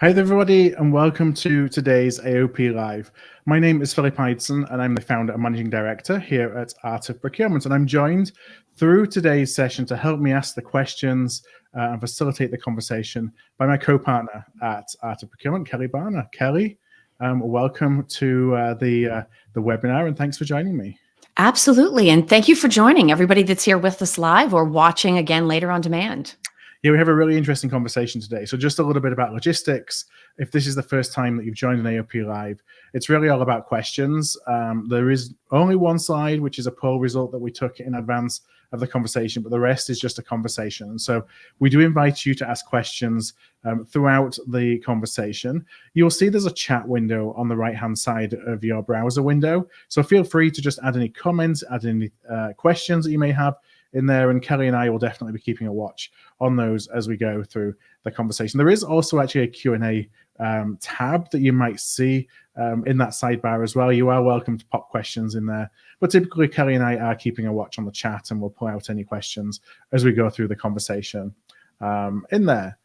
Hi there, everybody, and welcome to today's AOP Live. My name is Philip Eidson, and I'm the founder and managing director here at Art of Procurement. And I'm joined through today's session to help me ask the questions and facilitate the conversation by my co-partner at Art of Procurement, Kelly Barner. Kelly, welcome to the webinar, and thanks for joining me. Absolutely, and thank you for joining everybody that's here with us live or watching again later on demand. Yeah, we have a really interesting conversation today. So just a little bit about logistics. If this is the first time that you've joined an AOP Live, it's really all about questions. There is only one slide, which is a poll result that we took in advance of the conversation, but the rest is just a conversation. And so we do invite you to ask questions throughout the conversation. You'll see there's a chat window on the right-hand side of your browser window. So feel free to just add any comments, add any questions that you may have in there, and Kelly and I will definitely be keeping a watch on those as we go through the conversation. There is also actually a Q&A tab that you might see in that sidebar as well. You are welcome to pop questions in there, but typically Kelly and I are keeping a watch on the chat, and we'll pull out any questions as we go through the conversation in there.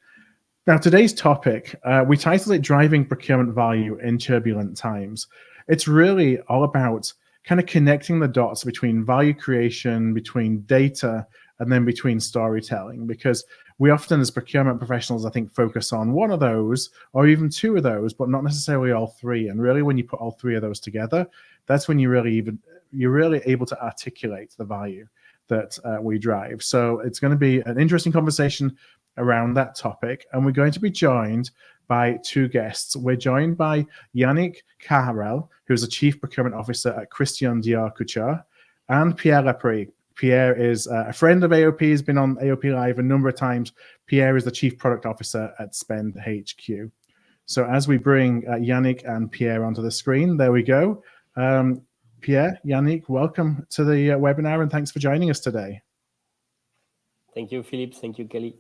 Now, today's topic, we titled it Driving Procurement Value in Turbulent Times. It's really all about kind of connecting the dots between value creation, between data, and then between storytelling, because we often as procurement professionals, I think, focus on one of those or even two of those, but not necessarily all three. And really, when you put all three of those together, that's when you're really able to articulate the value that we drive. So it's going to be an interesting conversation around that topic, and we're going to be joined by two guests. We're joined by Yannick Caharel, who's the Chief Procurement Officer at Dior Couture, and Pierre Laprée. Pierre is a friend of AOP, has been on AOP Live a number of times. Pierre is the Chief Product Officer at SpendHQ. So as we bring Yannick and Pierre onto the screen, there we go. Pierre, Yannick, welcome to the webinar, and thanks for joining us today. Thank you, Philip. Thank you, Kelly.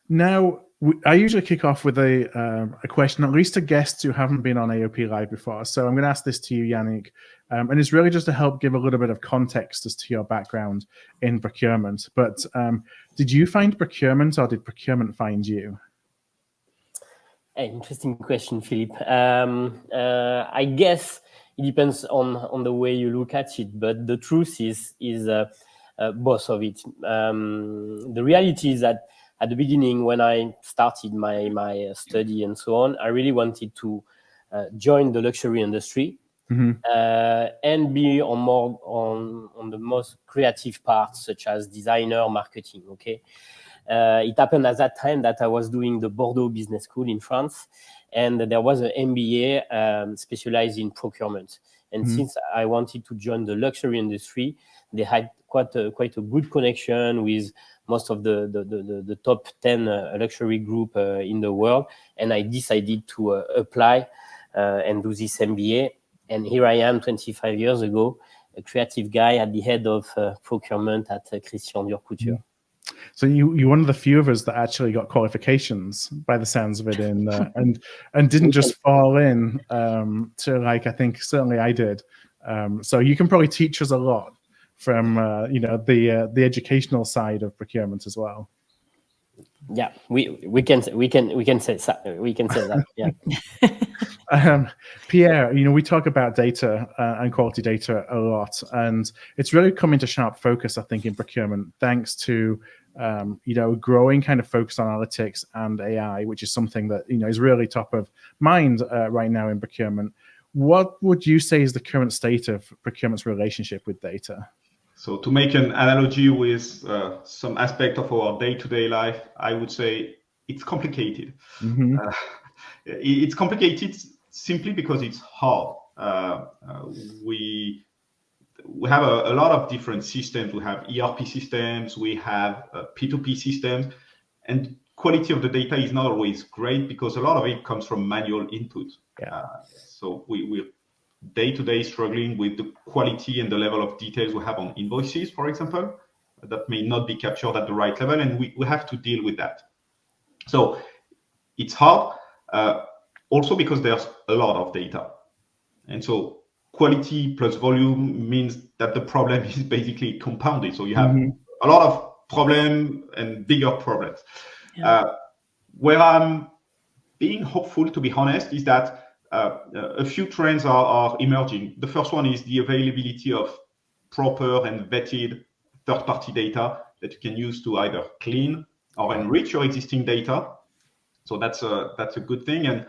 Now, I usually kick off with a question, at least to guests who haven't been on AOP Live before. So I'm going to ask this to you, Yannick, and it's really just to help give a little bit of context as to your background in procurement. But did you find procurement, or did procurement find you? Interesting question, Philip. I guess it depends on the way you look at it, but the truth is both of it. The reality is that at the beginning, when I started my study and so on, I really wanted to join the luxury industry and be on the most creative parts, such as designer, marketing. Okay, it happened at that time that I was doing the Bordeaux Business School in France, and there was an MBA specialized in procurement. And since I wanted to join the luxury industry, they had quite a good connection with most of the top 10 luxury group in the world. And I decided to apply and do this MBA. And here I am 25 years ago, a creative guy at the head of procurement at Dior Couture. So you're one of the few of us that actually got qualifications, by the sounds of it, in and didn't just fall in to, like, I think certainly I did. So you can probably teach us a lot from the educational side of procurement as well. Yeah, we can say that. Yeah. Pierre, we talk about data and quality data a lot, and it's really come into sharp focus, I think, in procurement, thanks to growing kind of focus on analytics and AI, which is something that is really top of mind right now in procurement. What would you say is the current state of procurement's relationship with data? So to make an analogy with some aspect of our day-to-day life, I would say it's complicated. It's complicated simply because it's hard. We have a lot of different systems. We have ERP systems, we have P2P systems, and quality of the data is not always great because a lot of it comes from manual input. So we're day-to-day struggling with the quality and the level of details we have on invoices, for example, that may not be captured at the right level, and we have to deal with that. So it's hard, also because there's a lot of data. And so quality plus volume means that the problem is basically compounded. So you have a lot of problem and bigger problems. Where I'm being hopeful, to be honest, is that a few trends are emerging. The first one is the availability of proper and vetted third-party data that you can use to either clean or enrich your existing data. So that's a good thing. And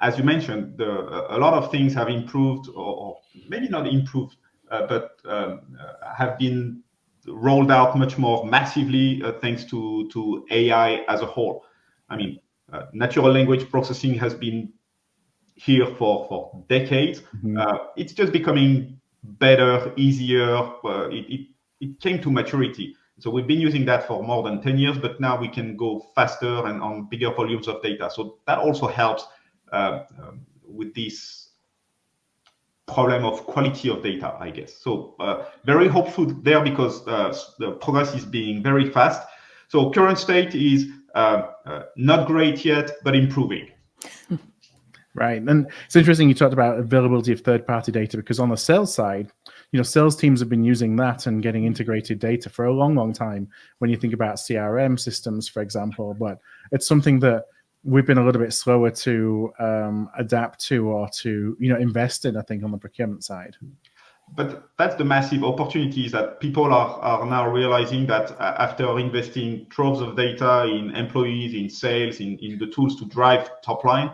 as you mentioned, a lot of things have improved, or maybe not improved, but have been rolled out much more massively thanks to AI as a whole. I mean, natural language processing has been here for decades. It's just becoming better, easier. It came to maturity. So we've been using that for more than 10 years, but now we can go faster and on bigger volumes of data. So that also helps with this problem of quality of data, I guess. So very hopeful there because the progress is being very fast. So current state is not great yet, but improving. Right. And it's interesting you talked about availability of third-party data, because on the sales side, sales teams have been using that and getting integrated data for a long, long time when you think about CRM systems, for example. But it's something that we've been a little bit slower to adapt to or to, invest in, I think, on the procurement side. But that's the massive opportunities that people are now realizing that after investing troves of data in employees, in sales, in the tools to drive top line,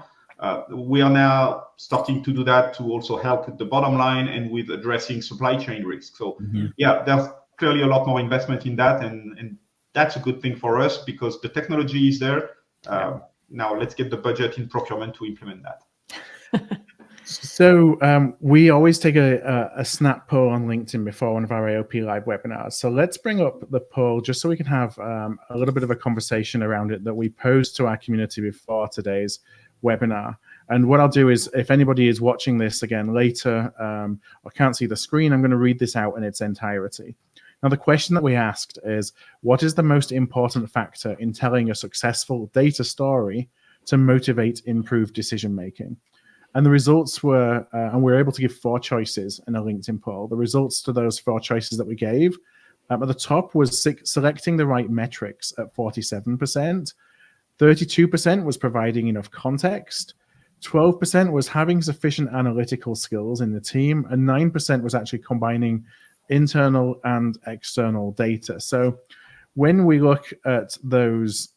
we are now starting to do that to also help with the bottom line and with addressing supply chain risk. So yeah, there's clearly a lot more investment in that, and that's a good thing for us because the technology is there. Now let's get the budget in procurement to implement that. So we always take a snap poll on LinkedIn before one of our AOP Live webinars. So let's bring up the poll just so we can have a little bit of a conversation around it that we posed to our community before today's webinar. And what I'll do is, if anybody is watching this again later or can't see the screen, I'm going to read this out in its entirety. Now, the question that we asked is, what is the most important factor in telling a successful data story to motivate improved decision making? And the results were, and we were able to give 4 choices in a LinkedIn poll. The results to those 4 choices that we gave, at the top was selecting the right metrics at 47%. 32% was providing enough context. 12% was having sufficient analytical skills in the team. And 9% was actually combining internal and external data. So when we look at those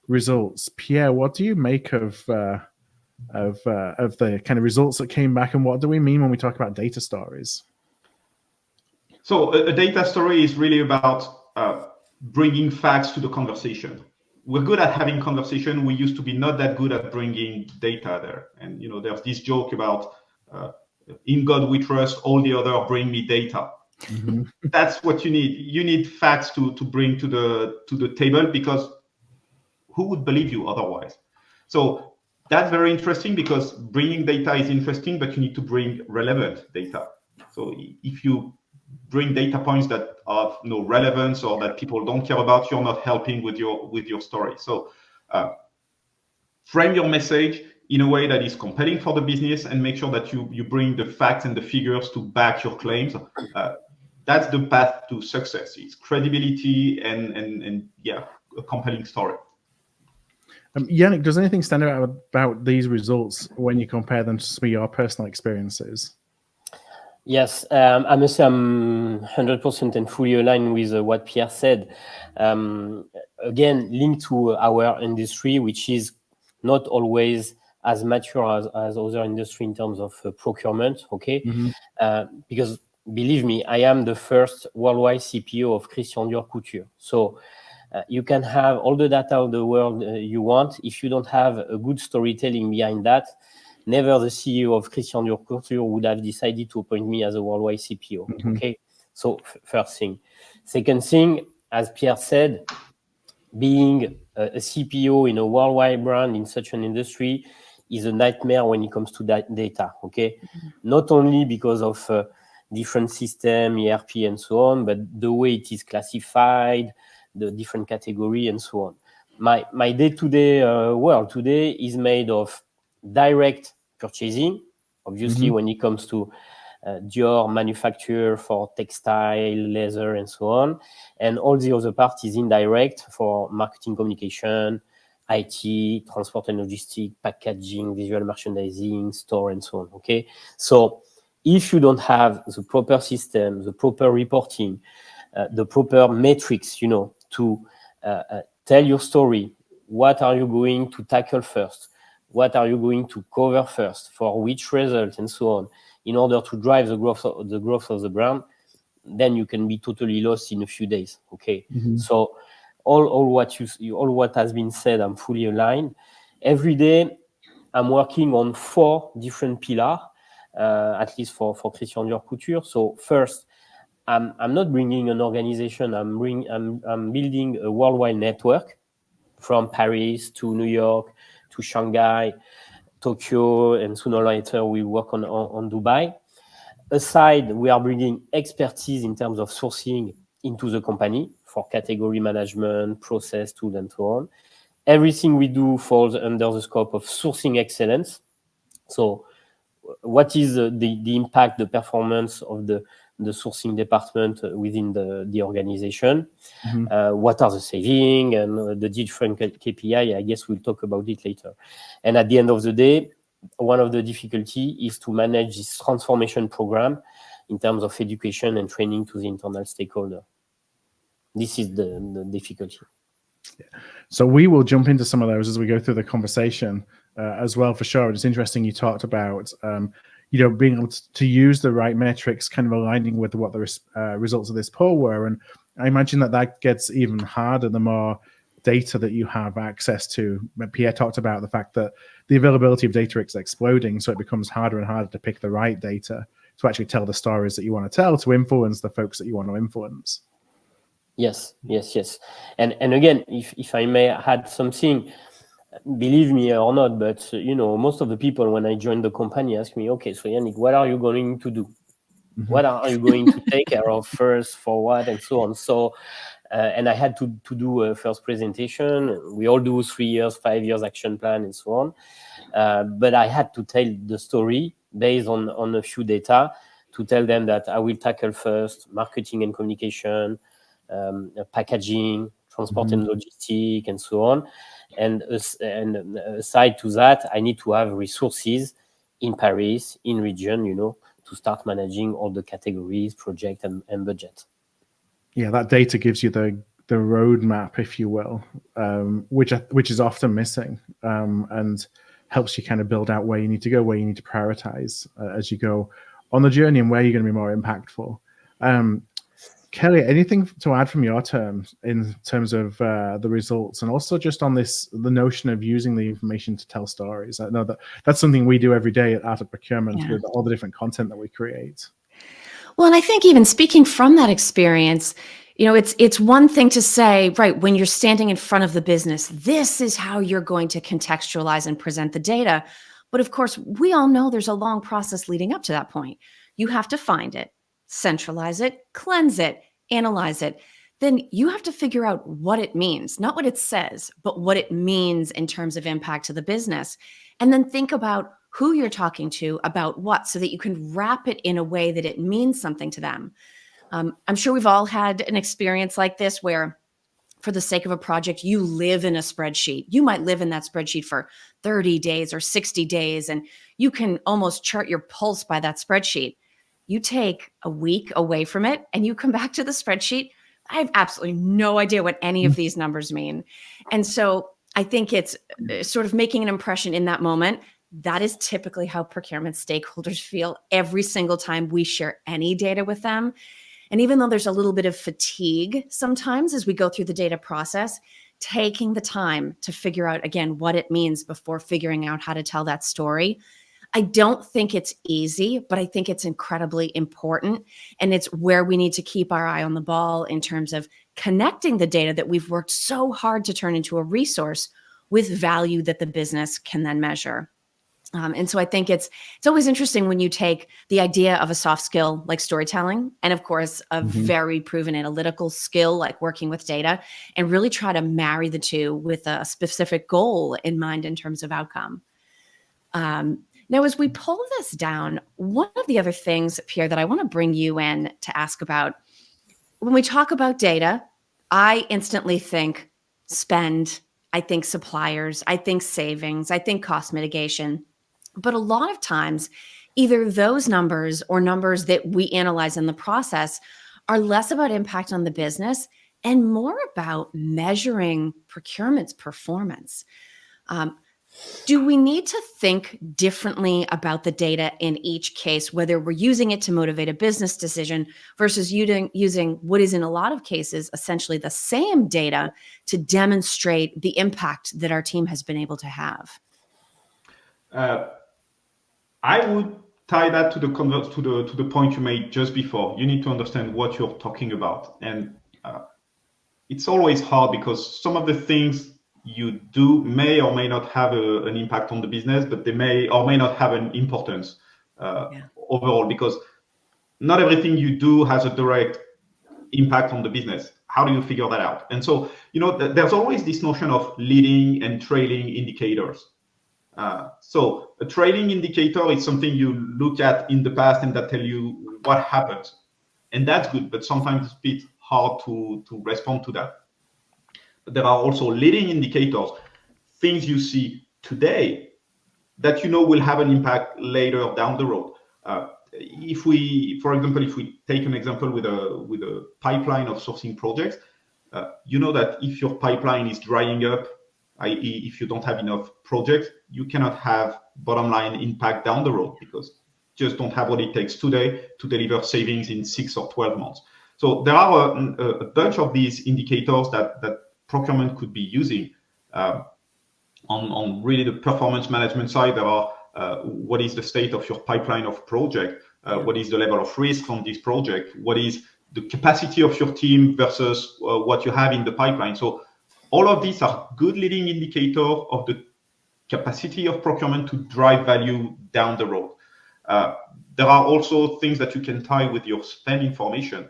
results, Pierre, what do you make of the kind of results that came back, and what do we mean when we talk about data stories? So a data story is really about bringing facts to the conversation. We're good at having conversation. We used to be not that good at bringing data there. And there's this joke about in God we trust, all the other bring me data. That's what you need. You need facts to bring to the table, because who would believe you otherwise? So that's very interesting, because bringing data is interesting, but you need to bring relevant data. So if you bring data points that have no relevance or that people don't care about, you're not helping with your story. So frame your message in a way that is compelling for the business, and make sure that you bring the facts and the figures to back your claims. That's the path to success. It's credibility and a compelling story. Yannick, does anything stand out about these results when you compare them to some of your personal experiences? Yes, I must say I'm 100% and fully aligned with what Pierre said. Again, linked to our industry, which is not always as mature as other industry in terms of procurement, okay? Because believe me, I am the first worldwide CPO of Christian Dior Couture. So you can have all the data of the world you want. If you don't have a good storytelling behind that, never the CEO of Christian Dior Couture would have decided to appoint me as a worldwide CPO. Okay, so first thing. Second thing, as Pierre said, being a CPO in a worldwide brand in such an industry is a nightmare when it comes to that data. Okay, not only because of different system, ERP, and so on, but the way it is classified, the different category, and so on. My day-to-day world today is made of direct purchasing, obviously, when it comes to Dior manufacture for textile, leather, and so on. And all the other part is indirect for marketing communication, IT, transport and logistics, packaging, visual merchandising, store, and so on. Okay, so if you don't have the proper system, the proper reporting, the proper metrics, to tell your story, what are you going to tackle first? What are you going to cover first? For which result, and so on, in order to drive the growth of the brand, then you can be totally lost in a few days. Okay, so all what has been said, I'm fully aligned. Every day, I'm working on 4 different pillars, at least for Christian Dior Couture. So first, I'm not bringing an organization. I'm building a worldwide network from Paris to New York to Shanghai, Tokyo, and sooner or later we work on Dubai. Aside, we are bringing expertise in terms of sourcing into the company for category management, process, tool, and so on. Everything we do falls under the scope of sourcing excellence. So what is the impact, the performance of the sourcing department within the organization? What are the savings and the different KPI? I guess we'll talk about it later. And at the end of the day, one of the difficulty is to manage this transformation program in terms of education and training to the internal stakeholder. This is the difficulty. So we will jump into some of those as we go through the conversation as well, for sure. It's interesting you talked about, being able to use the right metrics, kind of aligning with what the results of this poll were. And I imagine that gets even harder the more data that you have access to. Pierre talked about the fact that the availability of data is exploding, so it becomes harder and harder to pick the right data to actually tell the stories that you want to tell, to influence the folks that you want to influence. Yes. And again, if I may add something, believe me or not, but most of the people when I joined the company ask me, okay, so Yannick, what are you going to do? What are you going to take care of first, for what, and so on. So, and I had to do a first presentation. We all do 3 years, 5 years action plan, and so on. But I had to tell the story based on a few data to tell them that I will tackle first marketing and communication, packaging, transport and logistics, and so on. And aside to that, I need to have resources in Paris, in region, to start managing all the categories, project, and budget. Yeah, that data gives you the roadmap, if you will, which is often missing, and helps you kind of build out where you need to go, where you need to prioritize as you go on the journey, and where you're going to be more impactful. Kelly, anything to add from your terms in terms of the results, and also just on the notion of using the information to tell stories? I know that's something we do every day at Procurement with all the different content that we create. Well, and I think even speaking from that experience, it's one thing to say, right, when you're standing in front of the business, this is how you're going to contextualize and present the data. But of course, we all know there's a long process leading up to that point. You have to find it, centralize it, cleanse it, analyze it. Then you have to figure out what it means, not what it says, but what it means in terms of impact to the business. And then think about who you're talking to about what, so that you can wrap it in a way that it means something to them. I'm sure we've all had an experience like this where, for the sake of a project, you live in a spreadsheet. You might live in that spreadsheet for 30 days or 60 days, and you can almost chart your pulse by that spreadsheet. You take a week away from it and you come back to the spreadsheet. I have absolutely no idea what any of these numbers mean. And so I think it's sort of making an impression in that moment. That is typically how procurement stakeholders feel every single time we share any data with them. And even though there's a little bit of fatigue sometimes as we go through the data process, taking the time to figure out, again, what it means before figuring out how to tell that story. I don't think it's easy, but I think it's incredibly important. And it's where we need to keep our eye on the ball in terms of connecting the data that we've worked so hard to turn into a resource with value that the business can then measure. And so I think it's always interesting when you take the idea of a soft skill like storytelling, and of course, a very proven analytical skill like working with data, and really try to marry the two with a specific goal in mind in terms of outcome. Now, as we pull this down, one of the other things, Pierre, that I want to bring you in to ask about, when we talk about data, I instantly think spend I think suppliers, I think savings, I think cost mitigation. But a lot of times, either those numbers or numbers that we analyze in the process are less about impact on the business and more about measuring procurement's performance. Do we need to think differently about the data in each case, whether we're using it to motivate a business decision versus using what is in a lot of cases essentially the same data to demonstrate the impact that our team has been able to have? I would tie that to the point you made just before. You need to understand what you're talking about, and it's always hard because some of the things you do may or may not have an impact on the business, but they may or may not have an importance overall, because not everything you do has a direct impact on the business. How do you figure that out? And so, there's always this notion of leading and trailing indicators. So a trailing indicator is something you look at in the past and that tell you what happened. And that's good, but sometimes it's a bit hard to respond to that. But there are also leading indicators, things you see today that will have an impact later down the road. If we take an example with a pipeline of sourcing projects, that if your pipeline is drying up, i.e., if you don't have enough projects, you cannot have bottom line impact down the road because you just don't have what it takes today to deliver savings in 6 or 12 months. So there are a bunch of these indicators that procurement could be using on really the performance management side. There are what is the state of your pipeline of project? What is the level of risk on this project? What is the capacity of your team versus what you have in the pipeline? So all of these are good leading indicators of the capacity of procurement to drive value down the road. There are also things that you can tie with your spend information.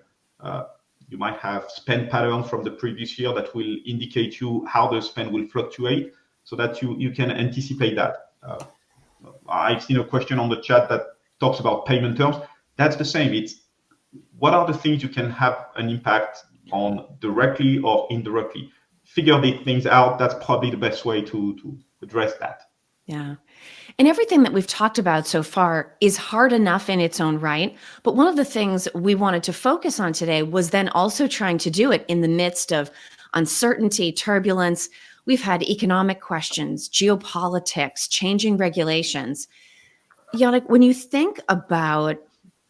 You might have spend patterns from the previous year that will indicate you how the spend will fluctuate so that you can anticipate that. I've seen a question on the chat that talks about payment terms. That's the same. It's what are the things you can have an impact on directly or indirectly? Figure these things out. That's probably the best way to address that. Yeah. And everything that we've talked about so far is hard enough in its own right. But one of the things we wanted to focus on today was then also trying to do it in the midst of uncertainty, turbulence. We've had economic questions, geopolitics, changing regulations. Yannick, when you think about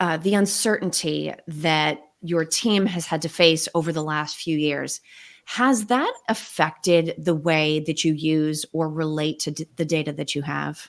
the uncertainty that your team has had to face over the last few years, has that affected the way that you use or relate to the data that you have?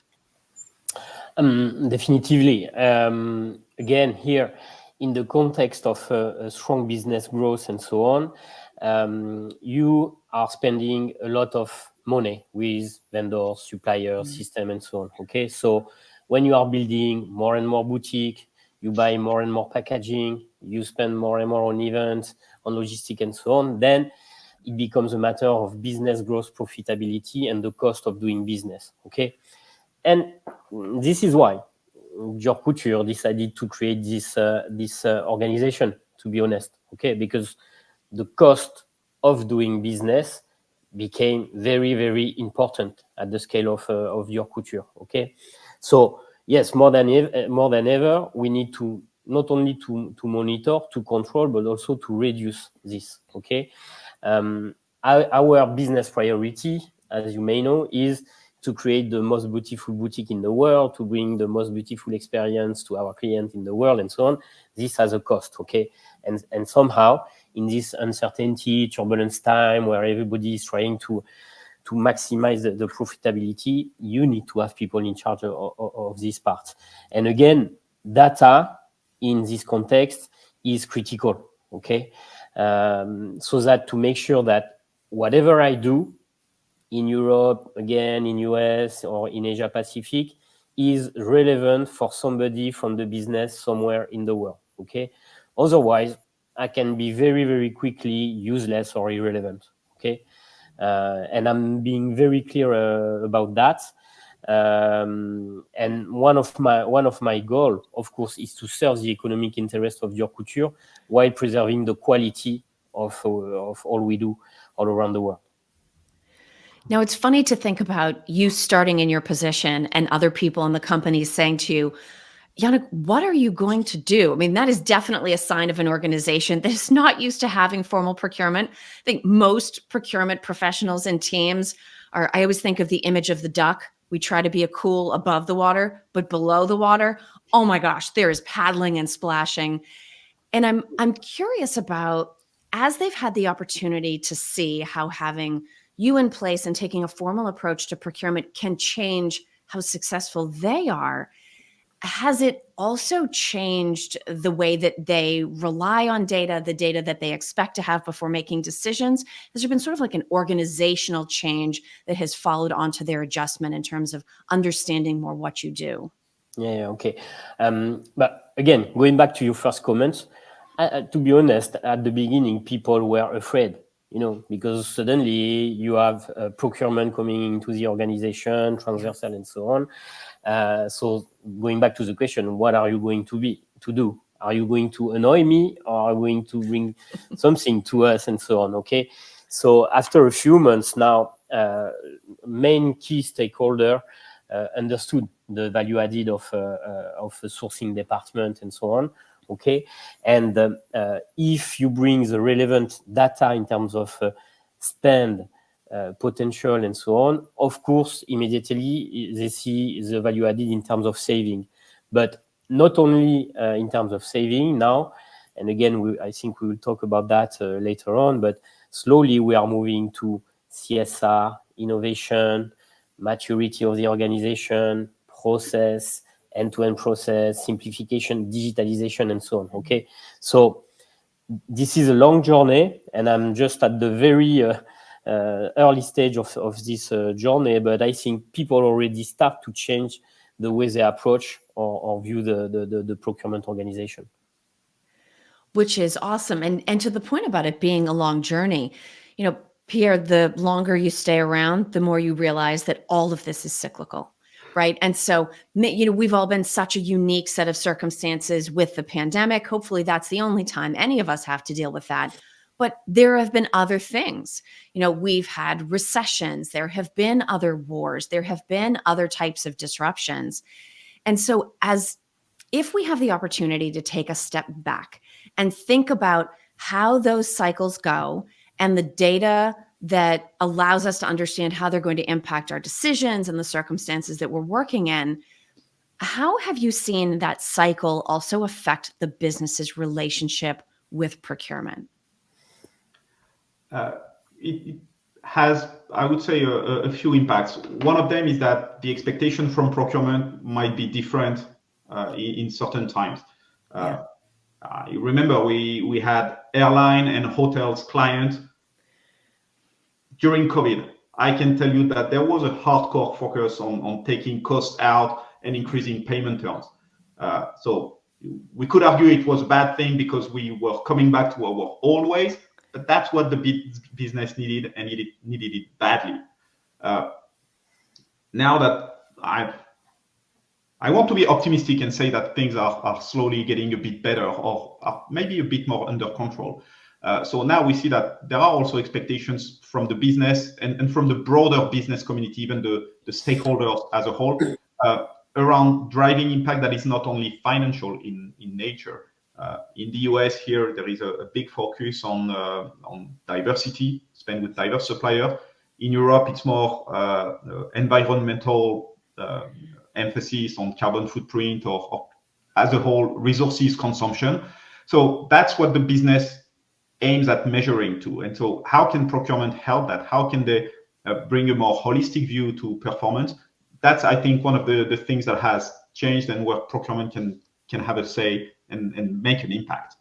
Definitively. Again, here in the context of a strong business growth and so on, you are spending a lot of money with vendors, suppliers, system, and so on. Okay, so when you are building more and more boutique, you buy more and more packaging, you spend more and more on events, on logistics, and so on, then it becomes a matter of business growth, profitability, and the cost of doing business. Okay, and this is why Dior Couture decided to create this organization. To be honest, okay, because the cost of doing business became very, very important at the scale of Dior Couture. Okay, so yes, more than ever, we need to not only to monitor, to control, but also to reduce this. Okay. Our business priority, as you may know, is to create the most beautiful boutique in the world, to bring the most beautiful experience to our client in the world, and so on. This has a cost, okay? And somehow, in this uncertainty, turbulence time, where everybody is trying to maximize the profitability, you need to have people in charge of this part. And again, data in this context is critical, okay? So that to make sure that whatever I do in Europe, again, in US or in Asia Pacific is relevant for somebody from the business somewhere in the world, okay? Otherwise, I can be very, very quickly useless or irrelevant, okay? And I'm being very clear about that. And one of my goal, of course, is to serve the economic interest of Dior Couture while preserving the quality of all we do all around the world. Now, it's funny to think about you starting in your position and other people in the company saying to you, Yannick, what are you going to do? I mean, that is definitely a sign of an organization that is not used to having formal procurement. I think most procurement professionals and teams are, I always think of the image of the duck. We try to be a cool above the water, but below the water, oh my gosh, there is paddling and splashing. And I'm curious about, as they've had the opportunity to see how having you in place and taking a formal approach to procurement can change how successful they are, has it also changed the way that they rely on data, the data that they expect to have before making decisions? Has there been sort of like an organizational change that has followed onto their adjustment in terms of understanding more what you do? Yeah, okay. But again, going back to your first comments, to be honest, at the beginning, people were afraid, because suddenly you have procurement coming into the organization, transversal and so on. So going back to the question, what are you going to do? Are you going to annoy me, or are you going to bring something to us and so on? Okay. So after a few months now, main key stakeholder understood the value added of a sourcing department and so on. Okay. And if you bring the relevant data in terms of spend, potential and so on, of course, immediately they see the value added in terms of saving, but not only in terms of saving now. And again, I think we will talk about that later on, but slowly we are moving to CSR, innovation, maturity of the organization, process, end-to-end process, simplification, digitalization, and so on. Okay. So this is a long journey, and I'm just at the very early stage of this journey, but I think people already start to change the way they approach or view the procurement organization. Which is awesome. And to the point about it being a long journey, Pierre, the longer you stay around, the more you realize that all of this is cyclical, right? And so, we've all been such a unique set of circumstances with the pandemic. Hopefully that's the only time any of us have to deal with that. But there have been other things. We've had recessions. There have been other wars. There have been other types of disruptions. And so if we have the opportunity to take a step back and think about how those cycles go and the data that allows us to understand how they're going to impact our decisions and the circumstances that we're working in, how have you seen that cycle also affect the business's relationship with procurement? It has, I would say, a few impacts. One of them is that the expectation from procurement might be different in certain times. You remember we had airline and hotels clients during COVID. I can tell you that there was a hardcore focus on taking costs out and increasing payment terms. So we could argue it was a bad thing because we were coming back to our old ways, but that's what the business needed, and it needed it badly. Now that I want to be optimistic and say that things are slowly getting a bit better, or maybe a bit more under control. So now we see that there are also expectations from the business and from the broader business community, even the stakeholders as a whole, around driving impact that is not only financial in nature. In the US here, there is a big focus on diversity, spend with diverse suppliers. In Europe, it's more environmental emphasis on carbon footprint or as a whole resources consumption. So that's what the business aims at measuring to. And so how can procurement help that? How can they bring a more holistic view to performance? That's, I think, one of the things that has changed and where procurement can have a say and make an impact.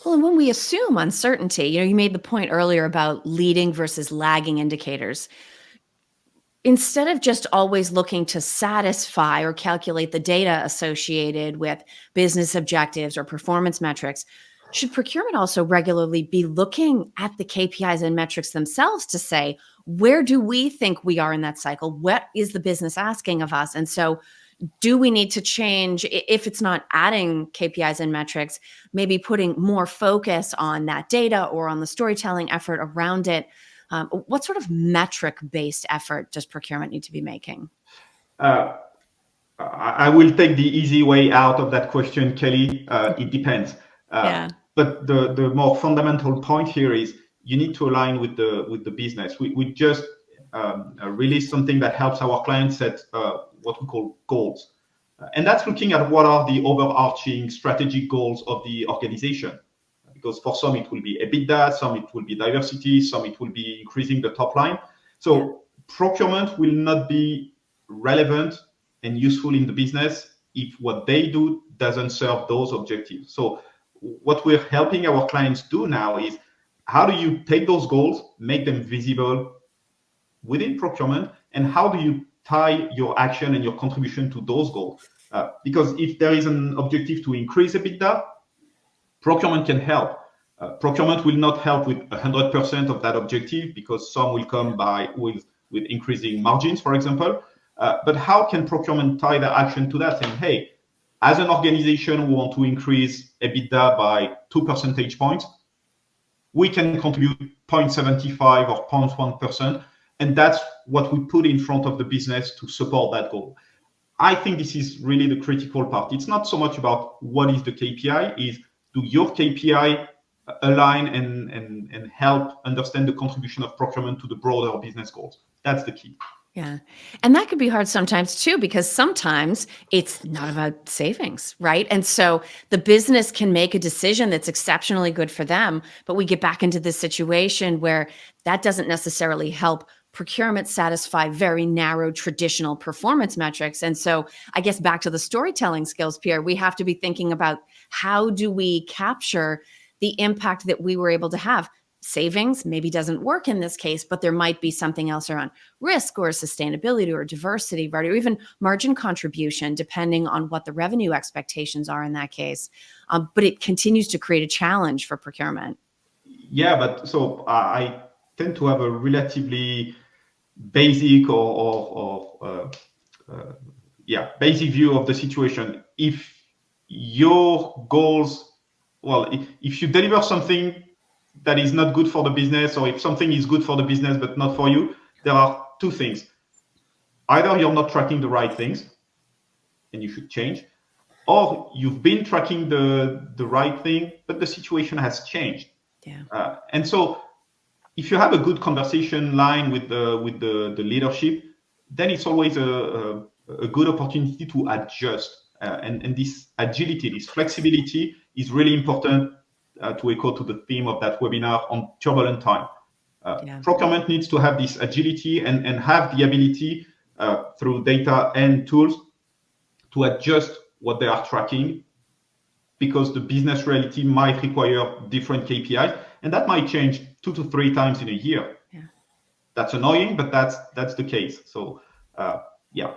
Well, and when we assume uncertainty, you made the point earlier about leading versus lagging indicators. Instead of just always looking to satisfy or calculate the data associated with business objectives or performance metrics, should procurement also regularly be looking at the KPIs and metrics themselves to say, where do we think we are in that cycle? What is the business asking of us? And so do we need to change, if it's not adding KPIs and metrics, maybe putting more focus on that data or on the storytelling effort around it? What sort of metric-based effort does procurement need to be making? I will take the easy way out of that question, Kelly. It depends. Yeah. But the more fundamental point here is you need to align with the business. We just released something that helps our clients set what we call goals. And that's looking at what are the overarching strategic goals of the organization. Because for some, it will be EBITDA, some it will be diversity, some it will be increasing the top line. So procurement will not be relevant and useful in the business if what they do doesn't serve those objectives. So what we're helping our clients do now is how do you take those goals, make them visible within procurement, and how do you tie your action and your contribution to those goals? Because if there is an objective to increase EBITDA, procurement can help. Procurement will not help with 100% of that objective because some will come by with increasing margins, for example. But how can procurement tie their action to that? Saying, hey, as an organization, we want to increase EBITDA by 2 percentage points. We can contribute 0.75 or 0.1%. And that's what we put in front of the business to support that goal. I think this is really the critical part. It's not so much about what is the KPI, is do your KPI align and help understand the contribution of procurement to the broader business goals. That's the key. Yeah. And that could be hard sometimes too, because sometimes it's not about savings, right? And so the business can make a decision that's exceptionally good for them, but we get back into this situation where that doesn't necessarily help procurement satisfy very narrow traditional performance metrics. And so I guess back to the storytelling skills, Pierre, we have to be thinking about how do we capture the impact that we were able to have. Savings maybe doesn't work in this case, but there might be something else around risk or sustainability or diversity, right? Or even margin contribution, depending on what the revenue expectations are in that case. But it continues to create a challenge for procurement. Yeah, but so I tend to have a relatively basic basic view of the situation. If your goals, if you deliver something that is not good for the business, or if something is good for the business but not for you, there are two things. Either you're not tracking the right things and you should change, or you've been tracking the right thing, but the situation has changed. Yeah. And so if you have a good conversation line with the leadership, then it's always a good opportunity to adjust. And this agility, this flexibility is really important to echo to the theme of that webinar on turbulent time. Procurement needs to have this agility and have the ability through data and tools to adjust what they are tracking, because the business reality might require different KPIs, and that might change 2 to 3 times in a year. Yeah. That's annoying, but that's the case. So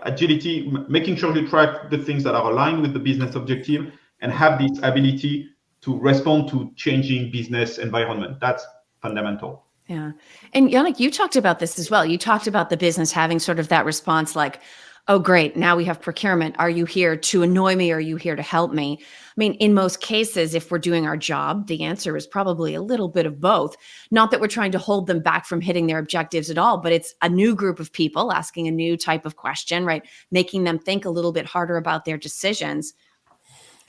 agility, making sure you track the things that are aligned with the business objective and have this ability to respond to changing business environment. That's fundamental. Yeah. And Yannick, you talked about this as well. You talked about the business having sort of that response like, oh, great, now we have procurement. Are you here to annoy me? Or are you here to help me? I mean, in most cases, if we're doing our job, the answer is probably a little bit of both. Not that we're trying to hold them back from hitting their objectives at all, but it's a new group of people asking a new type of question, right? Making them think a little bit harder about their decisions.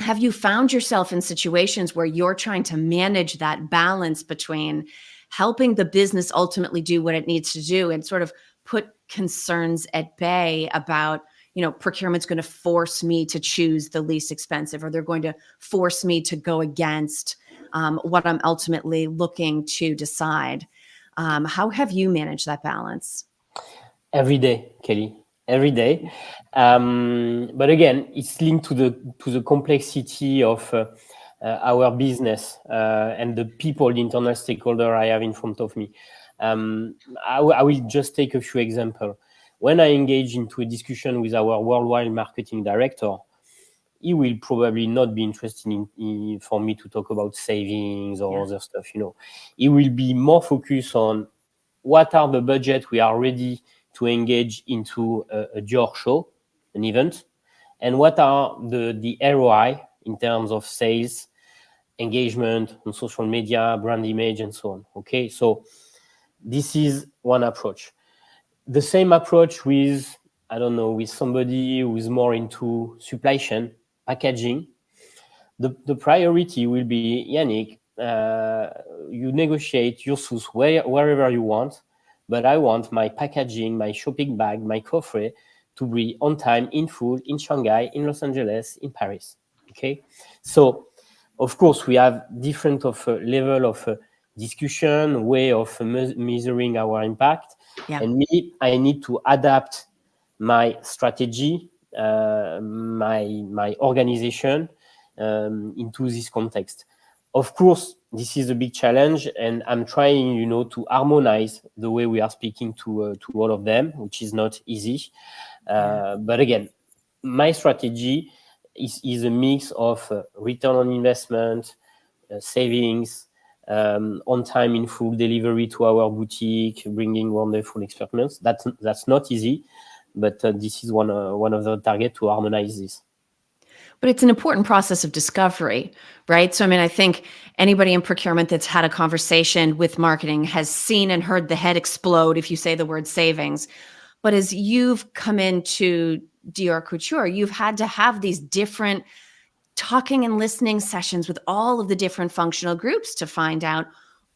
Have you found yourself in situations where you're trying to manage that balance between helping the business ultimately do what it needs to do and sort of put concerns at bay about, procurement's going to force me to choose the least expensive, or they're going to force me to go against what I'm ultimately looking to decide? How have you managed that balance? Every day, Kelly. Every day, but again, it's linked to the complexity of our business and the people, the internal stakeholder I have in front of me. I will just take a few examples. When I engage into a discussion with our worldwide marketing director, he will probably not be interested for me to talk about savings or other stuff. He will be more focused on what are the budget we are ready to engage into a Dior show, an event, and what are the ROI in terms of sales, engagement on social media, brand image, and so on. Okay, so This is one approach. The same approach with, I don't know, with somebody who is more into supply chain, packaging. The priority will be, Yannick, you negotiate your source wherever you want, but I want my packaging, my shopping bag, my coffret to be on time, in full, in Shanghai, in Los Angeles, in Paris. Okay, so of course we have different of level of discussion, way of measuring our impact, and me, I need to adapt my strategy, my organization into this context. Of course, this is a big challenge, and I'm trying, to harmonize the way we are speaking to all of them, which is not easy. But again, my strategy is a mix of return on investment, savings, on time in full delivery to our boutique, bringing wonderful experience. That's not easy, but this is one of the targets to harmonize this. But it's an important process of discovery, right? So, I mean, I think anybody in procurement that's had a conversation with marketing has seen and heard the head explode if you say the word savings. But as you've come into Dior Couture, you've had to have these different talking and listening sessions with all of the different functional groups to find out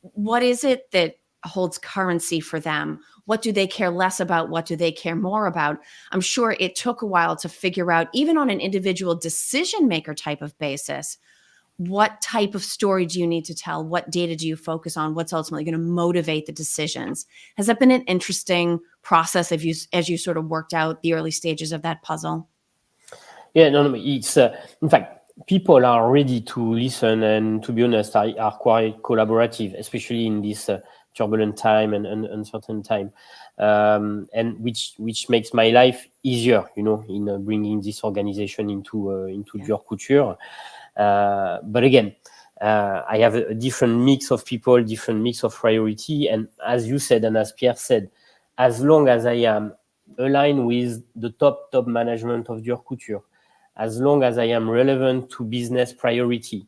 what is it that holds currency for them. What do they care less about? What do they care more about? I'm sure it took a while to figure out, even on an individual decision maker type of basis, what type of story do you need to tell? What data do you focus on? What's ultimately going to motivate the decisions? Has that been an interesting process as you sort of worked out the early stages of that puzzle? Yeah, no, it's in fact, people are ready to listen, and to be honest, are quite collaborative, especially in this turbulent time and uncertain time, and which makes my life easier, in bringing this organization into Dior Couture. But again, I have a different mix of people, different mix of priority, and as you said, and as Pierre said, as long as I am aligned with the top management of Dior Couture, as long as I am relevant to business priority,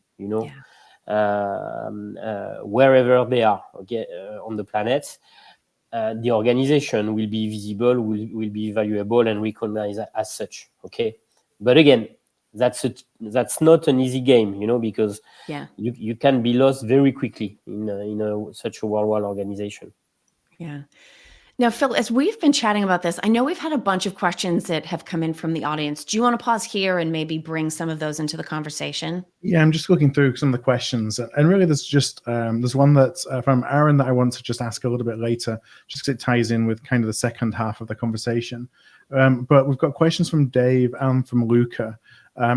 wherever they are, on the planet, the organization will be visible, will be valuable and recognized as such. Okay, but again, that's not an easy game, because you can be lost very quickly in such a worldwide organization. Yeah. Now, Phil, as we've been chatting about this, I know we've had a bunch of questions that have come in from the audience. Do you want to pause here and maybe bring some of those into the conversation? Yeah, I'm just looking through some of the questions, and really there's just there's one that's from Aaron that I want to just ask a little bit later, just because it ties in with kind of the second half of the conversation. But we've got questions from Dave and from Luca,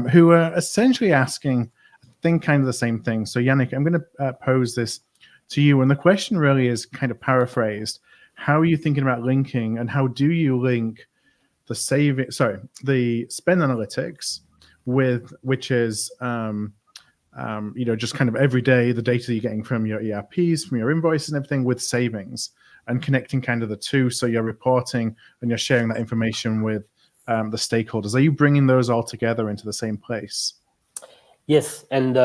who are essentially asking, I think, kind of the same thing. So Yannick, I'm going to pose this to you, and the question really is kind of paraphrased. How are you thinking about linking, and how do you link the spend analytics with, which is just kind of every day the data you're getting from your ERPs, from your invoices and everything, with savings, and connecting kind of the two, so you're reporting and you're sharing that information with the stakeholders? Are you bringing those all together into the same place? Yes, and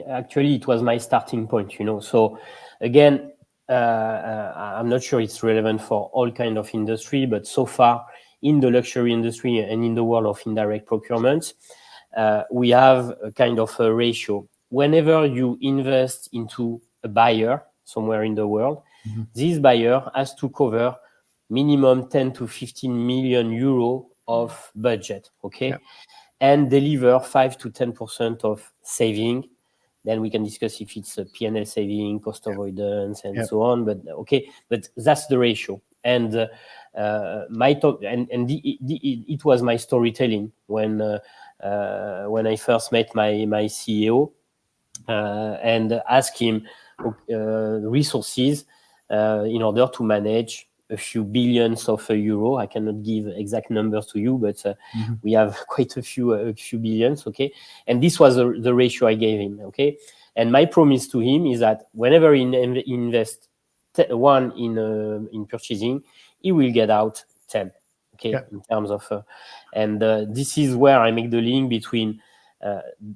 actually it was my starting point, So again, I'm not sure it's relevant for all kind of industry, but so far in the luxury industry and in the world of indirect procurement, we have a kind of a ratio. Whenever you invest into a buyer somewhere in the world, this buyer has to cover minimum 10 to 15 million euro of budget, and deliver 5 to 10% of saving. Then we can discuss if it's a P&L saving, cost avoidance, and so on. But but that's the ratio. And my talk, and it was my storytelling when I first met my CEO and asked him resources in order to manage a few billions of euro. I cannot give exact numbers to you, but we have quite a few billions. And this was the ratio I gave him. And my promise to him is that whenever he invests one in purchasing, he will get out 10. In terms of, and this is where I make the link between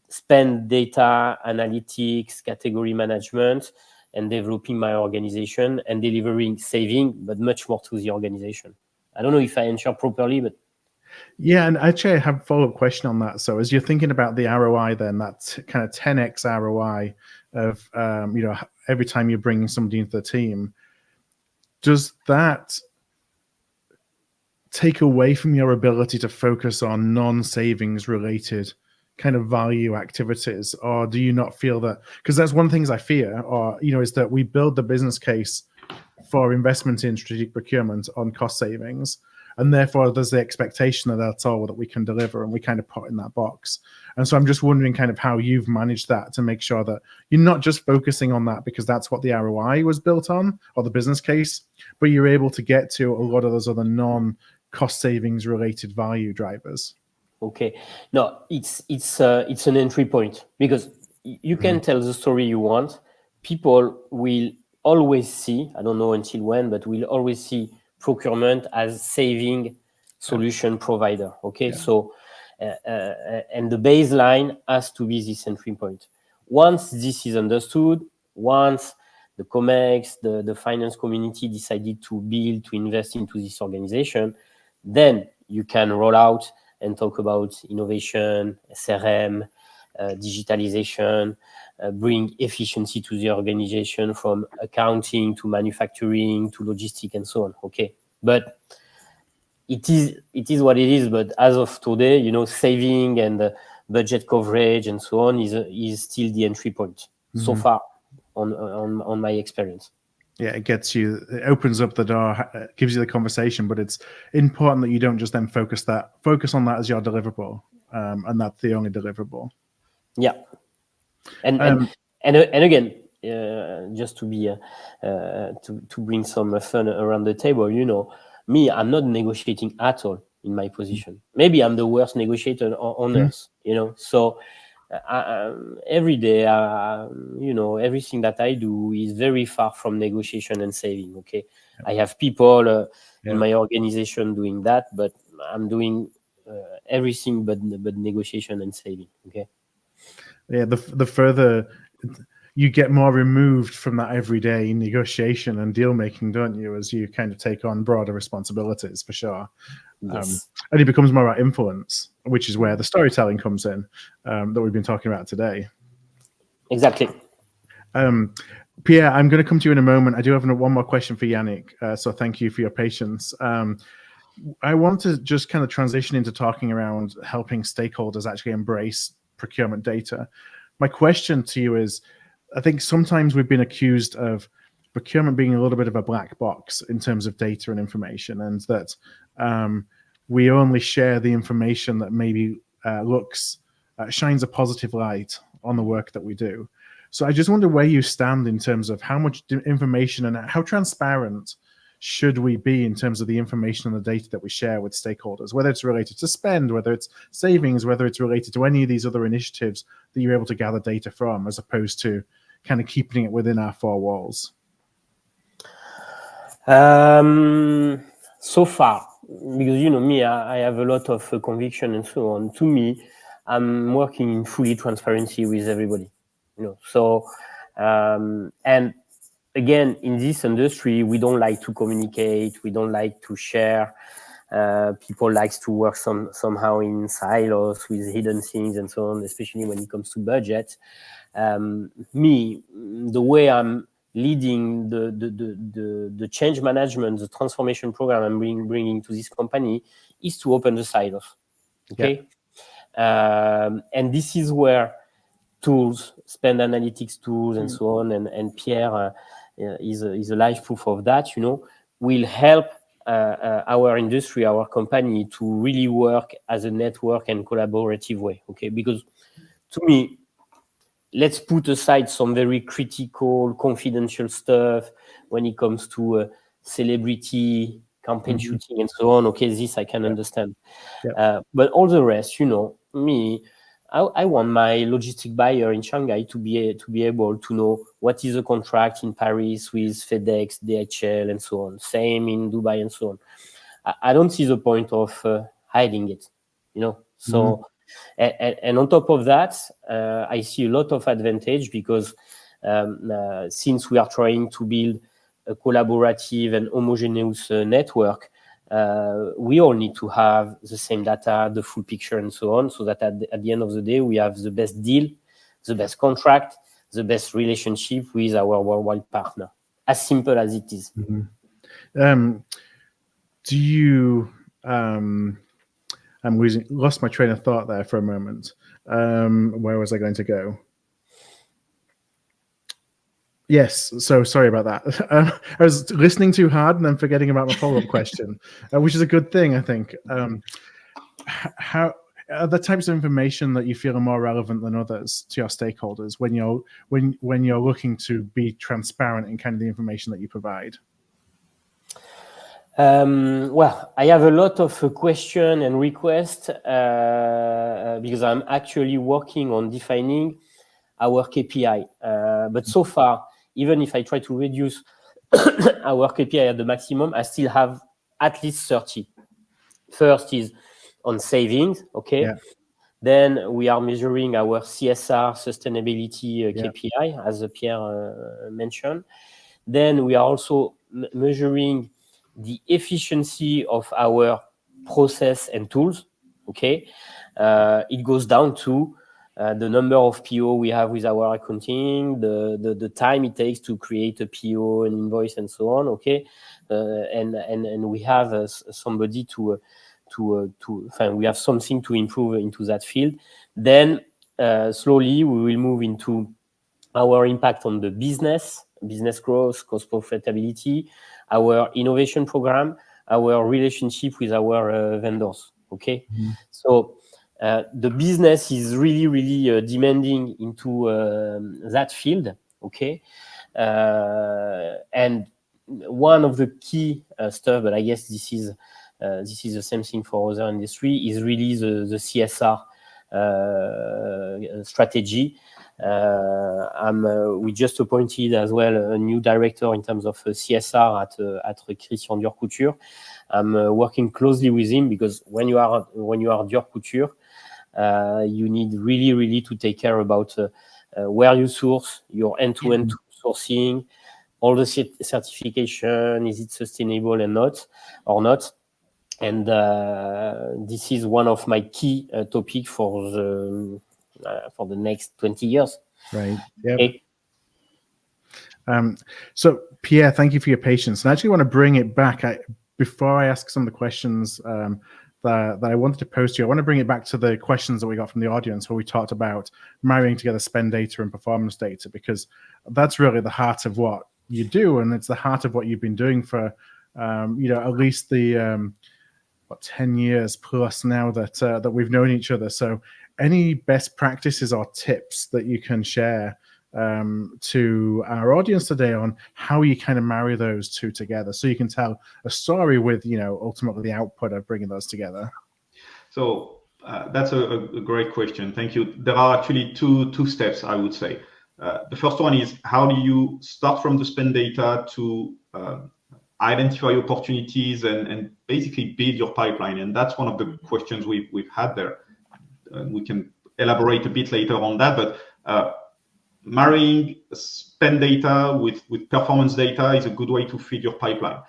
spend data analytics, category management, and developing my organization and delivering saving, but much more to the organization. I don't know if I answered properly, but yeah, and actually I have a follow-up question on that. So as you're thinking about the ROI, then that kind of 10x ROI of every time you're bringing somebody into the team, does that take away from your ability to focus on non-savings related kind of value activities, or do you not feel that? Because that's one of the things I fear, is that we build the business case for investment in strategic procurement on cost savings, and therefore there's the expectation that that's all that we can deliver, and we kind of put in that box. And so I'm just wondering kind of how you've managed that to make sure that you're not just focusing on that because that's what the ROI was built on, or the business case, but you're able to get to a lot of those other non-cost savings related value drivers. Okay, no, it's an entry point, because you can tell the story you want. People will always see, I don't know until when, but will always see procurement as saving solution provider. Okay, so and the baseline has to be this entry point. Once this is understood, once the COMEX, the finance community decided to invest into this organization, then you can roll out and talk about innovation, SRM, digitalization, bring efficiency to the organization from accounting to manufacturing to logistics and so on. Okay, but it is what it is. But as of today, saving and budget coverage and so on is still the entry point so far on my experience. Yeah, it opens up the door, gives you the conversation, but it's important that you don't just then focus on that as your deliverable, and that's the only deliverable. Yeah, and again, just to be to bring some fun around the table, me, I'm not negotiating at all in my position. Maybe I'm the worst negotiator on earth, so. Every day, everything that I do is very far from negotiation and saving. Okay, I have people in my organization doing that, but I'm doing everything but negotiation and saving. Okay. Yeah, the further you get more removed from that everyday negotiation and deal making, don't you, as you kind of take on broader responsibilities, for sure. Yes. And it becomes more about influence, which is where the storytelling comes in, that we've been talking about today. Exactly. Pierre, I'm going to come to you in a moment. I do have one more question for Yannick, so thank you for your patience. I want to just kind of transition into talking around helping stakeholders actually embrace procurement data. My question to you is, I think sometimes we've been accused of procurement being a little bit of a black box in terms of data and information, and that we only share the information that maybe shines a positive light on the work that we do. So I just wonder where you stand in terms of how much information and how transparent should we be in terms of the information and the data that we share with stakeholders, whether it's related to spend, whether it's savings, whether it's related to any of these other initiatives that you're able to gather data from, as opposed to kind of keeping it within our four walls? So far, because me, I have a lot of conviction and so on. To me, I'm working in fully transparency with everybody. So and again, in this industry, we don't like to communicate, we don't like to share. People like to work somehow in silos with hidden things and so on, especially when it comes to budget. Me, the way I'm leading the change management, the transformation program I'm bringing to this company is to open the silos. Okay, and this is where tools, spend analytics tools, and so on, and Pierre is a live proof of that. Will help our industry, our company, to really work as a network and collaborative way. Okay, because to me, let's put aside some very critical, confidential stuff when it comes to celebrity campaign shooting and so on. Okay, this I can understand. But all the rest, me, I want my logistic buyer in Shanghai to be able to know what is a contract in Paris with FedEx, DHL, and so on. Same in Dubai and so on. I don't see the point of hiding it, So, and on top of that, I see a lot of advantage because since we are trying to build a collaborative and homogeneous network, we all need to have the same data, the full picture, and so on, so that at the end of the day, we have the best deal, the best contract, the best relationship with our worldwide partner. As simple as it is. Mm-hmm. Do you... lost my train of thought there for a moment. Where was I going to go? Yes, so sorry about that. I was listening too hard and then forgetting about my follow-up question, which is a good thing, I think. How are the types of information that you feel are more relevant than others to your stakeholders when you're looking to be transparent in kind of the information that you provide? Well, I have a lot of questions and requests because I'm actually working on defining our KPI. But so far, even if I try to reduce our KPI at the maximum, I still have at least 30. First is on savings, okay? Yeah. Then we are measuring our CSR sustainability KPI, as Pierre mentioned. Then we are also measuring the efficiency of our process and tools, okay? It goes down to the number of PO we have with our accounting, the time it takes to create a PO, an invoice, and so on, okay? And we have somebody we have something to improve into that field. Then slowly we will move into our impact on the business growth, cost profitability, our innovation program, our relationship with our vendors, okay? Mm-hmm. So the business is really demanding into that field, okay? And one of the key stuff, but I guess this is the same thing for other industry, is really the CSR strategy. We just appointed as well a new director in terms of CSR at Christian Dior Couture. I'm working closely with him because when you are Dior Couture, you need really to take care about where you source, your end-to-end sourcing, all the certification, is it sustainable or not. And this is one of my key topics for the next 20 years. Right. Yeah. Okay. So Pierre, thank you for your patience. And I actually want to bring it back. Before I ask some of the questions that I wanted to pose to you, I want to bring it back to the questions that we got from the audience where we talked about marrying together spend data and performance data, because that's really the heart of what you do. And it's the heart of what you've been doing for, at least the 10 years plus now that we've known each other. So any best practices or tips that you can share to our audience today on how you kind of marry those two together so you can tell a story with, ultimately the output of bringing those together? So that's a great question. Thank you. There are actually two steps, I would say. The first one is, how do you start from the spend data to identify opportunities and basically build your pipeline? And that's one of the questions we've had there. We can elaborate a bit later on that, but marrying spend data with performance data is a good way to feed your pipeline.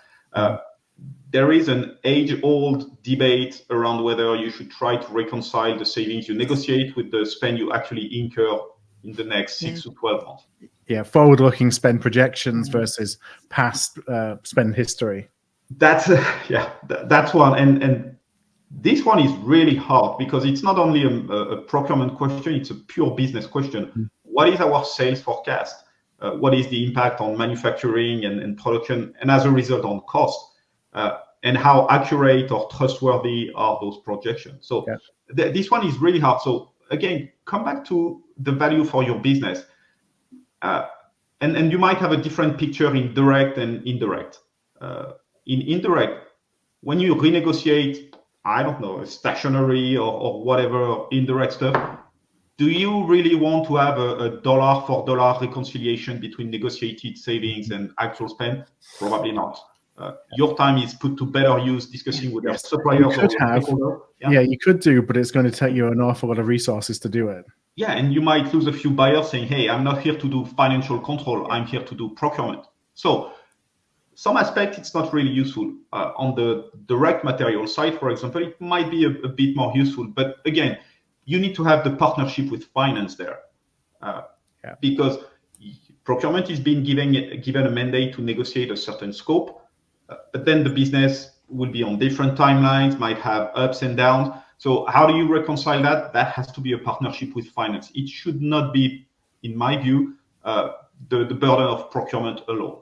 There is an age-old debate around whether you should try to reconcile the savings you negotiate with the spend you actually incur in the next 6 to 12 months. Yeah, forward-looking spend projections versus past spend history. That's one, and this one is really hard because it's not only a procurement question; it's a pure business question. Mm-hmm. What is our sales forecast? What is the impact on manufacturing and production, and as a result on cost? And how accurate or trustworthy are those projections? So this one is really hard. So again, come back to the value for your business. And you might have a different picture in direct and indirect. In indirect, when you renegotiate, I don't know, stationery or whatever indirect stuff, do you really want to have a dollar for dollar reconciliation between negotiated savings and actual spend? Probably not. Your time is put to better use discussing with your suppliers. You could have, you could do, but it's going to take you an awful lot of resources to do it. Yeah, and you might lose a few buyers saying, hey, I'm not here to do financial control, I'm here to do procurement. So some aspect, it's not really useful. On the direct material side, for example, it might be a bit more useful. But again, you need to have the partnership with finance there. Because procurement is being given a mandate to negotiate a certain scope, but then the business will be on different timelines, might have ups and downs. So how do you reconcile that? That has to be a partnership with finance. It should not be, in my view, the burden of procurement alone.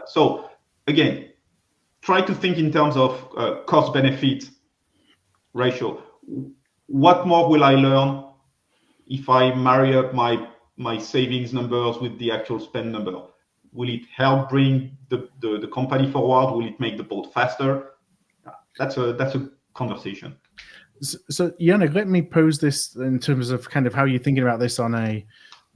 So again, try to think in terms of cost-benefit ratio. What more will I learn if I marry up my savings numbers with the actual spend number? Will it help bring the company forward? Will it make the boat faster? That's a conversation. So Yannick, let me pose this in terms of kind of how you're thinking about this on a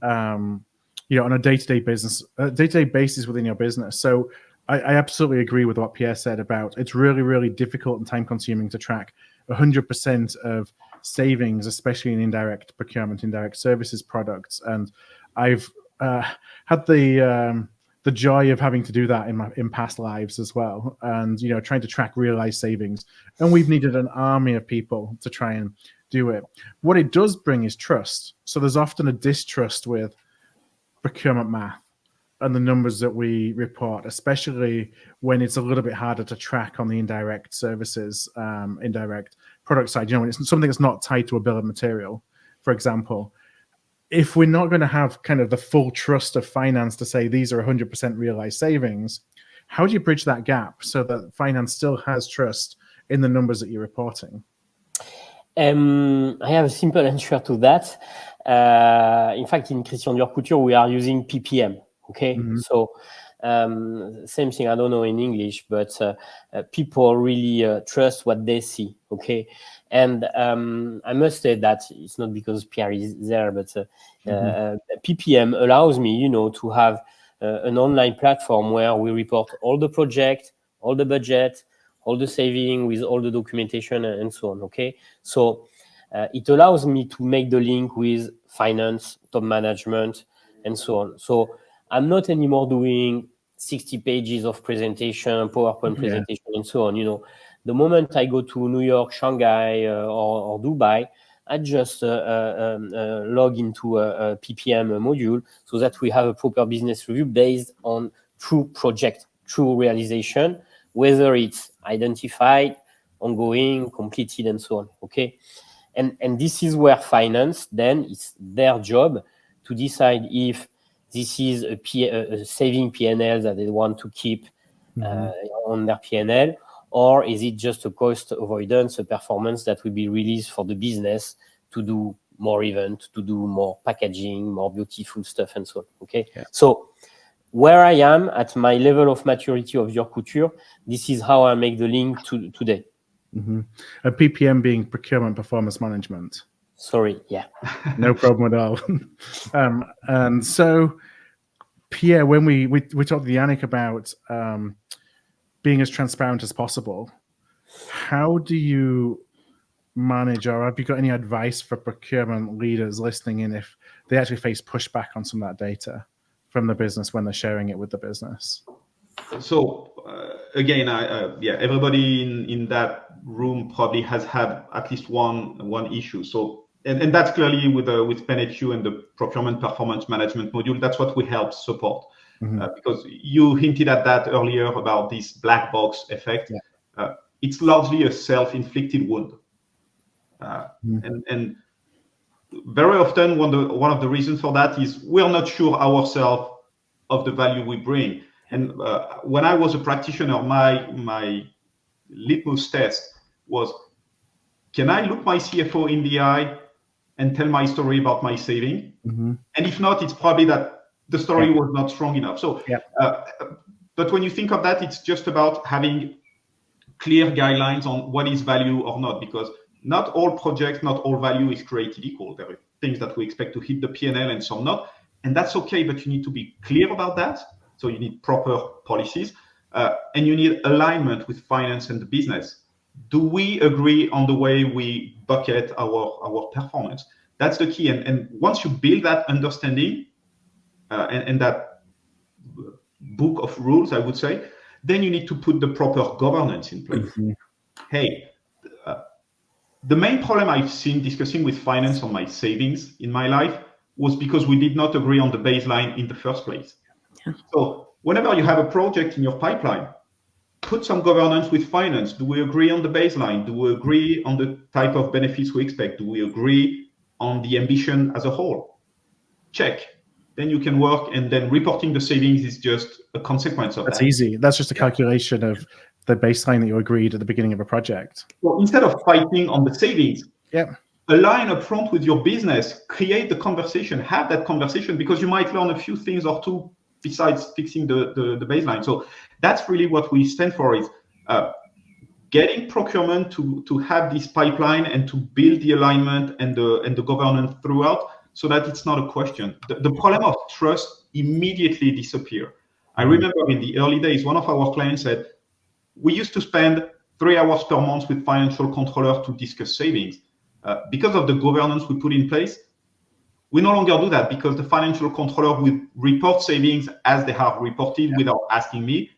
on a day-to-day basis within your business. So I absolutely agree with what Pierre said about it's really, really difficult and time-consuming to track 100% of savings, especially in indirect procurement, indirect services products. And I've had the joy of having to do that in past lives as well, and trying to track realized savings. And we've needed an army of people to try and do it. What it does bring is trust. So there's often a distrust with procurement math and the numbers that we report, especially when it's a little bit harder to track on the indirect services, indirect product side. When it's something that's not tied to a bill of material, for example. If we're not going to have kind of the full trust of finance to say these are 100% realized savings, how do you bridge that gap so that finance still has trust in the numbers that you're reporting? I have a simple answer to that. In fact, in Christian Dior Couture, we are using PPM. Okay, so same thing. I don't know in English, but people really trust what they see. Okay, and I must say that it's not because Pierre is there, but PPM allows me, to have an online platform where we report all the project, all the budget, all the saving with all the documentation and so on. Okay, so it allows me to make the link with finance, top management, and so on. So I'm not anymore doing 60 pages of presentation, PowerPoint presentation, and so on. The moment I go to New York, Shanghai, or Dubai, I just log into a PPM module so that we have a proper business review based on true project, true realization, whether it's identified, ongoing, completed, and so on. Okay, and this is where finance then it's their job to decide if this is a saving P&L that they want to keep on their P&L, or is it just a cost avoidance, a performance that will be released for the business to do more event, to do more packaging, more beautiful stuff, and so on. Okay, so where I am at my level of maturity of Dior Couture, this is how I make the link today. A PPM being procurement performance management. Sorry, yeah. No problem at all. And so, Pierre, when we talked to Yannick about being as transparent as possible, how do you manage, or have you got any advice for procurement leaders listening in if they actually face pushback on some of that data from the business when they're sharing it with the business? So again, everybody in that room probably has had at least one issue. So and that's clearly with SpendHQ and the procurement performance management module. That's what we help support because you hinted at that earlier about this black box effect. It's largely a self-inflicted wound, and very often one of the reasons for that is we're not sure ourselves of the value we bring. And when I was a practitioner, my litmus test was, can I look my CFO in the eye and tell my story about my saving? And if not, it's probably that the story was not strong enough. So, but when you think of that, it's just about having clear guidelines on what is value or not, because not all projects, not all value is created equal. There are things that we expect to hit the P&L and some not, and that's okay, but you need to be clear about that. So you need proper policies, and you need alignment with finance and the business. Do we agree on the way we bucket our performance? That's the key. And once you build that understanding and that book of rules, I would say, then you need to put the proper governance in place. Hey, the main problem I've seen discussing with finance on my savings in my life was because we did not agree on the baseline in the first place. Yeah. So whenever you have a project in your pipeline, put some governance with finance. Do we agree on the baseline? Do we agree on the type of benefits we expect? Do we agree on the ambition as a whole? Check. Then you can work, and then reporting the savings is just a consequence of that. That's easy. That's just a calculation of the baseline that you agreed at the beginning of a project. Well, instead of fighting on the savings, align up front with your business, create the conversation, have that conversation, because you might learn a few things or two besides fixing the baseline. So that's really what we stand for, is getting procurement to have this pipeline and to build the alignment and the governance throughout, so that it's not a question. The problem of trust immediately disappears. I remember in the early days, one of our clients said, we used to spend 3 hours per month with financial controllers to discuss savings. Because of the governance we put in place, we no longer do that, because the financial controller will report savings as they have reported without asking me.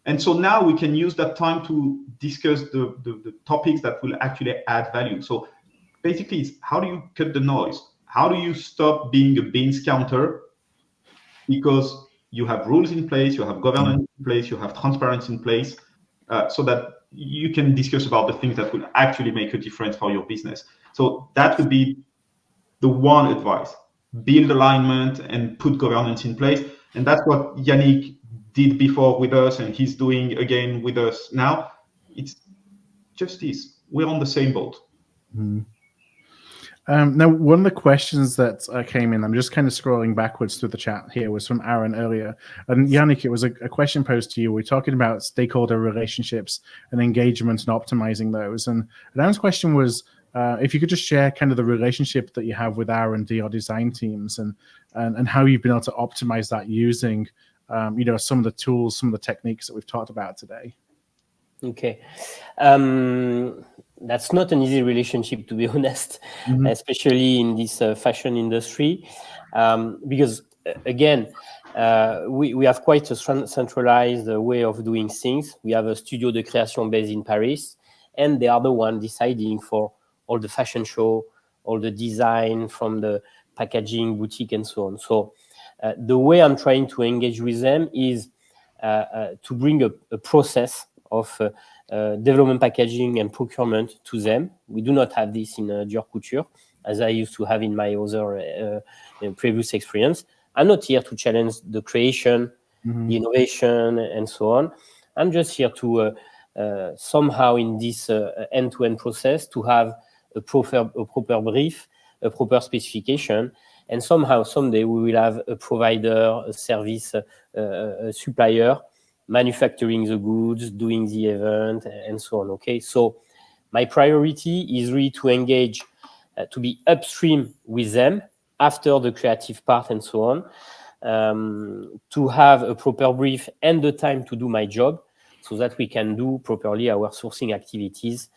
And so now we can use that time to discuss the topics that will actually add value. So basically, it's how do you cut the noise? How do you stop being a beans counter? Because you have rules in place, you have governance in place, you have transparency in place, so that you can discuss about the things that will actually make a difference for your business. So that would be the one advice: build alignment and put governance in place. And that's what Yannick did before with us, and he's doing again with us now. It's just this. We're on the same boat. Now, one of the questions that came in, I'm just kind of scrolling backwards through the chat here, was from Aaron earlier. And Yannick, it was a question posed to you. We're talking about stakeholder relationships and engagement and optimizing those. And Aaron's question was, if you could just share kind of the relationship that you have with our and Dior design teams, and how you've been able to optimize that using, some of the tools, some of the techniques that we've talked about today. Okay. That's not an easy relationship, to be honest, especially in this fashion industry, because, again, we have quite a centralized way of doing things. We have a studio de création based in Paris, and they are the one deciding for all the fashion show, all the design from the packaging, boutique, and so on. So the way I'm trying to engage with them is to bring a process of development, packaging, and procurement to them. We do not have this in Dior Couture, as I used to have in my other previous experience. I'm not here to challenge the creation, the innovation, and so on. I'm just here to somehow in this end-to-end process to have a proper brief, a proper specification, and somehow someday we will have a provider, a service, a supplier, manufacturing the goods, doing the event, and so on. Okay, so my priority is really to engage, to be upstream with them after the creative part and so on, to have a proper brief and the time to do my job, so that we can do properly our sourcing activities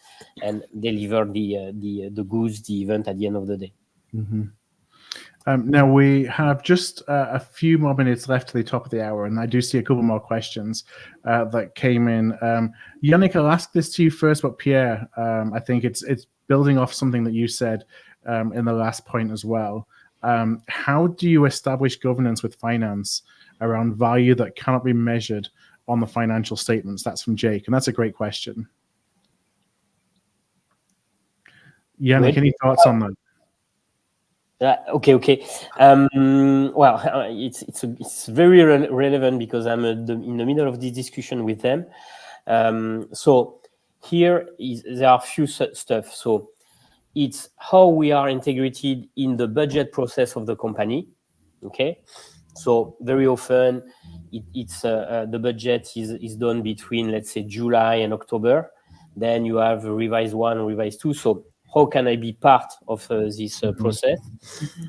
and deliver the goods, the event at the end of the day. Now we have just a few more minutes left to the top of the hour, and I do see a couple more questions that came in. Yannick, I'll ask this to you first, but Pierre, I think it's building off something that you said in the last point as well. How do you establish governance with finance around value that cannot be measured on the financial statements? That's from Jake, and that's a great question. Yannick, any thoughts on that? Okay. Well, it's very relevant because I'm in the middle of this discussion with them. So here there are a few stuff. So it's how we are integrated in the budget process of the company. Okay. So very often it's the budget is done between, let's say, July and October. Then you have a revised 1, revised 2. So how can I be part of this process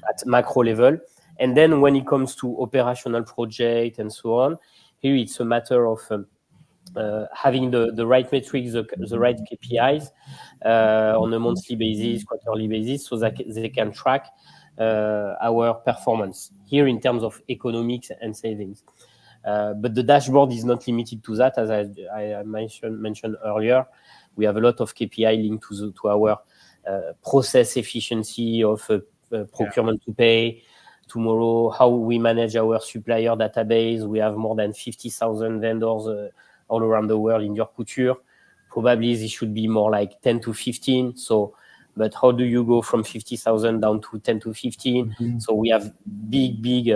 at macro level? And then when it comes to operational project and so on, here it's a matter of having the right metrics, the right KPIs on a monthly basis, quarterly basis, so that they can track our performance here in terms of economics and savings. But the dashboard is not limited to that, as I mentioned earlier. We have a lot of KPI linked to our process efficiency of procurement to pay. Tomorrow, how we manage our supplier database. We have more than 50,000 vendors all around the world in Dior Couture. Probably this should be more like 10 to 15. So, but how do you go from 50,000 down to 10 to 15? Mm-hmm. So we have big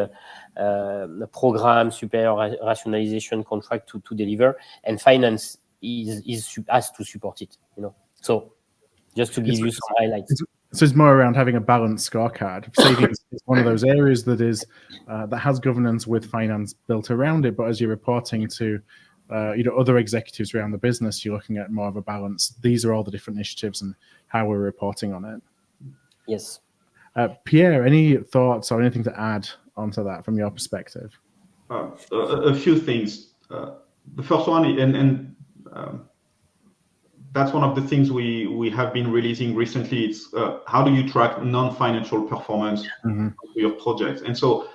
program, supplier rationalization contract to deliver, and finance has to support it. So just to give you some highlights. So it's more around having a balanced scorecard. Savings is one of those areas that is that has governance with finance built around it. But as you're reporting to other executives around the business, you're looking at more of a balance. These are all the different initiatives and how we're reporting on it. Yes. Pierre, any thoughts or anything to add onto that from your perspective? A few things. The first one, and that's one of the things we have been releasing recently. It's how do you track non-financial performance of your projects? And so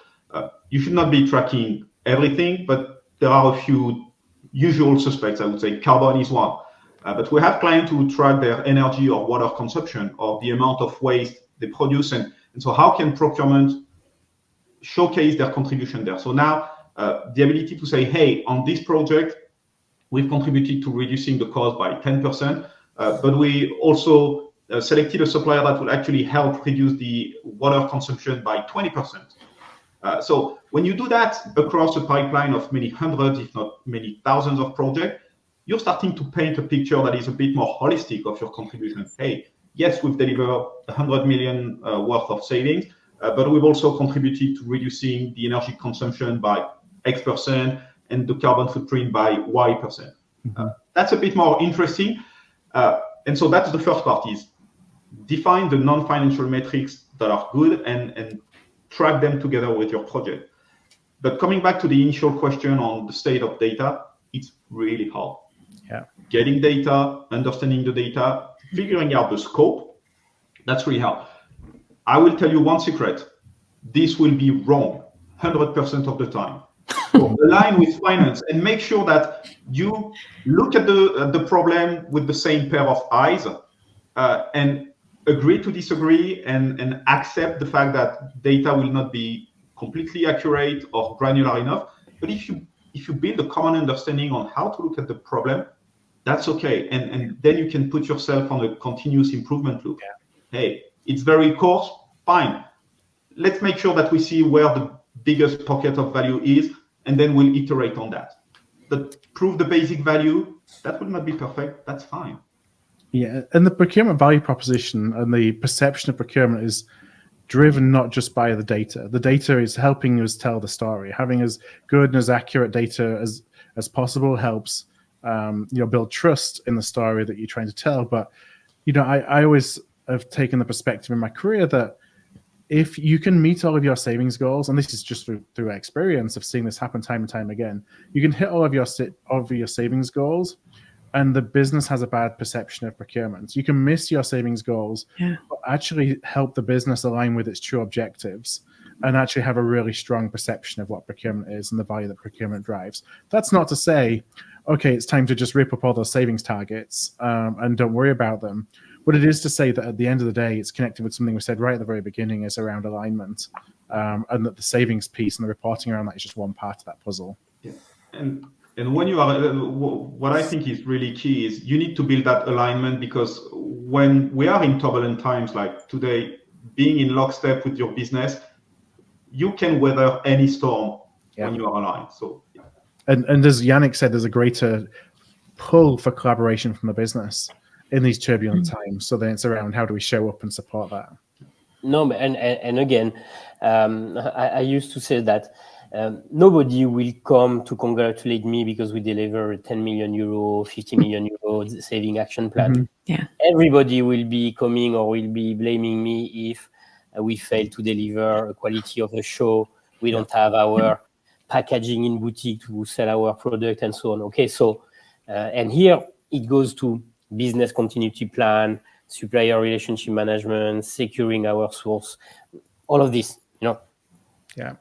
you should not be tracking everything, but there are a few usual suspects. I would say carbon is one. But we have clients who track their energy or water consumption or the amount of waste they produce. And so how can procurement showcase their contribution there? So now the ability to say, hey, on this project, we've contributed to reducing the cost by 10%, but we also selected a supplier that will actually help reduce the water consumption by 20%. So when you do that across a pipeline of many hundreds, if not many thousands of projects, you're starting to paint a picture that is a bit more holistic of your contribution. Hey, yes, we've delivered 100 million worth of savings, but we've also contributed to reducing the energy consumption by X% and the carbon footprint by Y%. That's a bit more interesting. And so that's the first part, is define the non-financial metrics that are good and track them together with your project. But coming back to the initial question on the state of data, it's really hard. Yeah. Getting data, understanding the data, figuring out the scope, that's really hard. I will tell you one secret. This will be wrong 100% of the time. So align with finance and make sure that you look at the problem with the same pair of eyes and agree to disagree and accept the fact that data will not be completely accurate or granular enough. But if you build a common understanding on how to look at the problem, that's okay. And then you can put yourself on a continuous improvement loop. Yeah. Hey, it's very coarse, fine. Let's make sure that we see where the biggest pocket of value is, and then we'll iterate on that. But prove the basic value, that will not be perfect, that's fine. Yeah, and the procurement value proposition and the perception of procurement is driven not just by the data. The data is helping us tell the story. Having as good and as accurate data as possible helps build trust in the story that you're trying to tell. But I always have taken the perspective in my career that if you can meet all of your savings goals, and this is just through experience of seeing this happen time and time again, you can hit all of your savings goals, and the business has a bad perception of procurement. You can miss your savings goals, but actually help the business align with its true objectives and actually have a really strong perception of what procurement is and the value that procurement drives. That's not to say, okay, it's time to just rip up all those savings targets and don't worry about them. But it is to say that at the end of the day, it's connected with something we said right at the very beginning, is around alignment, and that the savings piece and the reporting around that is just one part of that puzzle. Yeah. And when you are, what I think is really key is you need to build that alignment, because when we are in turbulent times like today, being in lockstep with your business, you can weather any storm when you are aligned. So, yeah. And as Yannick said, there's a greater pull for collaboration from the business in these turbulent times. So then it's around how do we show up and support that. No, and again, I used to say that nobody will come to congratulate me because we deliver a 10 million euro, 50 million euro saving action plan. Yeah. Everybody will be coming or will be blaming me if we fail to deliver a quality of the show. We don't have our packaging in boutique to sell our product and so on. Okay, so And here it goes to business continuity plan, supplier relationship management, securing our source, all of this, you know. Yeah.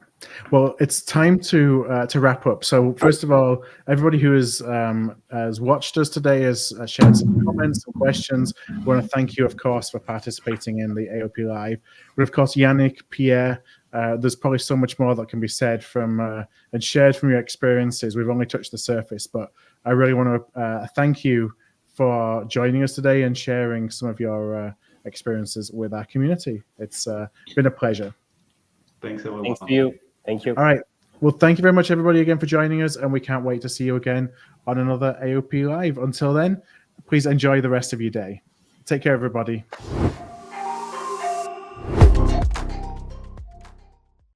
Well, it's time to wrap up. So first of all, everybody who has watched us today has shared some comments, some questions. We want to thank you, of course, for participating in the AOP Live. But of course, Yannick, Pierre, there's probably so much more that can be said from and shared from your experiences. We've only touched the surface, but I really want to thank you for joining us today and sharing some of your experiences with our community. It's been a pleasure. Thanks, everyone. Thanks to you. Thank you. All right. Well, thank you very much, everybody, again for joining us, and we can't wait to see you again on another AOP Live. Until then, please enjoy the rest of your day. Take care, everybody.